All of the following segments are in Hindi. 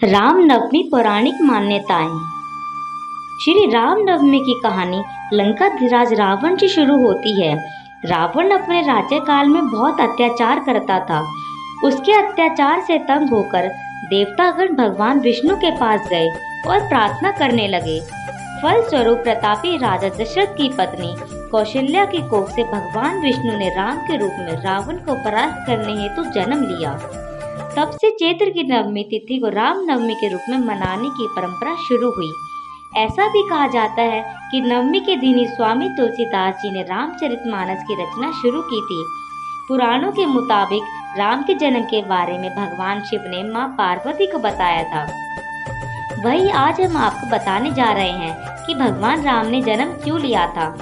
रामनवमी पौराणिक मान्यताएं। श्री रामनवमी की कहानी लंकाधिराज रावण से शुरू होती है। रावण अपने राज्यकाल में बहुत अत्याचार करता था। उसके अत्याचार से तंग होकर देवतागण भगवान विष्णु के पास गए और प्रार्थना करने लगे। फलस्वरूप प्रतापी राजा दशरथ की पत्नी कौशल्या की कोख से भगवान विष्णु ने राम के रूप में रावण को परास्त करने हेतु जन्म लिया। तब से चैत्र की नवमी तिथि को रामनवमी के रूप में मनाने की परंपरा शुरू हुई। ऐसा भी कहा जाता है कि नवमी के दिन ही स्वामी तुलसीदास जी ने रामचरितमानस की रचना शुरू की थी। पुराणों के मुताबिक राम के जन्म के बारे में भगवान शिव ने मां पार्वती को बताया था। वही आज हम आपको बताने जा रहे हैं कि भगवान राम ने जन्म क्यों लिया था।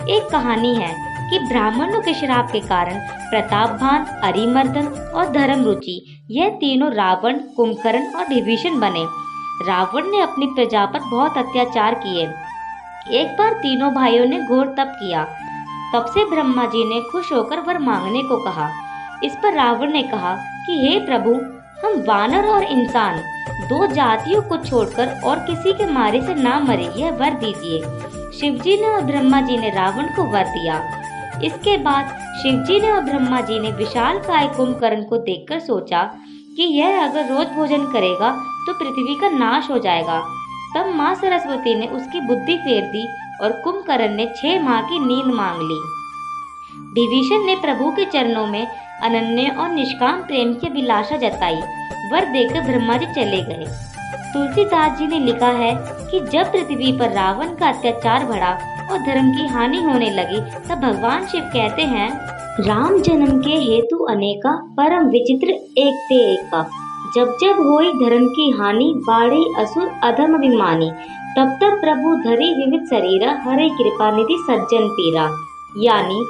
एक कहानी है कि ब्राह्मणों के श्राप के कारण प्रतापभान, अरिमर्दन और धर्मरुचि यह तीनों रावण, कुंभकर्ण और विभीषण बने। रावण ने अपनी प्रजा पर बहुत अत्याचार किए। एक बार तीनों भाइयों ने घोर तप किया। तब से ब्रह्मा जी ने खुश होकर वर मांगने को कहा। इस पर रावण ने कहा कि हे प्रभु, हम वानर और इंसान दो जातियों को छोड़कर और किसी के मारे से ना मरे, यह वर दीजिए। शिवजी ने और ब्रह्मा जी ने रावण को वर दिया। इसके बाद शिवजी ने और ब्रह्मा जी ने विशालकाय कुंभकर्ण को देखकर सोचा कि यह अगर रोज भोजन करेगा तो पृथ्वी का नाश हो जाएगा। तब मां सरस्वती ने उसकी बुद्धि फेर दी और कुंभकर्ण ने 6 माह की नींद मांग ली। विभीषण ने प्रभु के चरणों में अनन्य और निष्काम प्रेम की अभिलाषा जताई। वर देकर ब्रह्मा जी चले गए। तुलसीदास जी ने लिखा है कि जब पृथ्वी पर रावण का अत्याचार बढ़ा और धर्म की हानि होने लगी, तब भगवान शिव कहते हैं, राम जन्म के हेतु अनेका, परम विचित्र एक ते एका। जब जब होई धर्म की हानि, बाढ़े असुर अधम अभिमानी। तब तब प्रभु धरे विविध शरीरा, हरे कृपा निधि सज्जन पीरा। यानी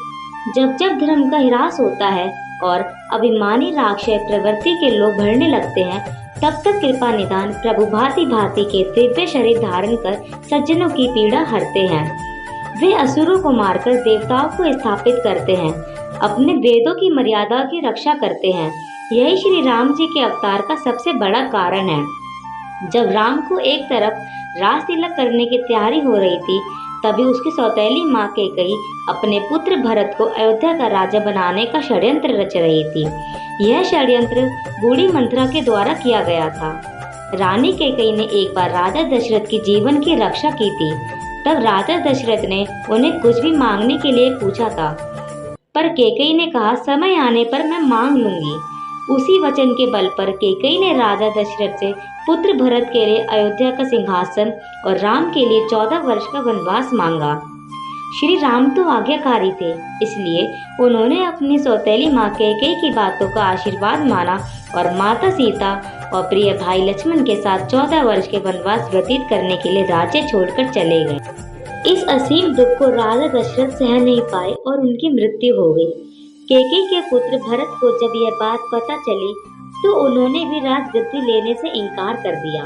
जब जब धर्म का ह्रास होता है और अभिमानी राक्षस प्रवृत्ति के लोग बढ़ने लगते हैं, तब तक कृपा निदान प्रभु भांति भांति के दिव्य शरीर धारण कर सज्जनों की पीड़ा हरते हैं। वे असुरों को मारकर देवताओं को स्थापित करते हैं, अपने वेदों की मर्यादा की रक्षा करते हैं। यही श्री राम जी के अवतार का सबसे बड़ा कारण है। जब राम को एक तरफ राज तिलक करने की तैयारी हो रही थी, तभी उसकी सौतेली माँ कैकेयी अपने पुत्र भरत को अयोध्या का राजा बनाने का षड्यंत्र रच रही थी। यह षड्यंत्र बूढ़ी मंथरा के द्वारा किया गया था। रानी कैकेयी ने एक बार राजा दशरथ की जीवन की रक्षा की थी। तब राजा दशरथ ने उन्हें कुछ भी मांगने के लिए पूछा था, पर कैकेयी ने कहा, समय आने पर मैं मांग लूंगी। उसी वचन के बल पर कैकेयी ने राजा दशरथ से पुत्र भरत के लिए अयोध्या का सिंहासन और राम के लिए 14 वर्ष का वनवास मांगा। श्री राम तो आज्ञाकारी थे, इसलिए उन्होंने अपनी सौतेली माँ कैकेयी की बातों का आशीर्वाद माना और माता सीता और प्रिय भाई लक्ष्मण के साथ 14 वर्ष के वनवास व्यतीत करने के लिए राज्य छोड़कर चले गए। इस असीम दुख को राजा दशरथ सह नहीं पाए और उनकी मृत्यु हो गई। कैकेयी के पुत्र भरत को जब यह बात पता चली, तो उन्होंने भी राजगद्दी लेने से इनकार कर दिया।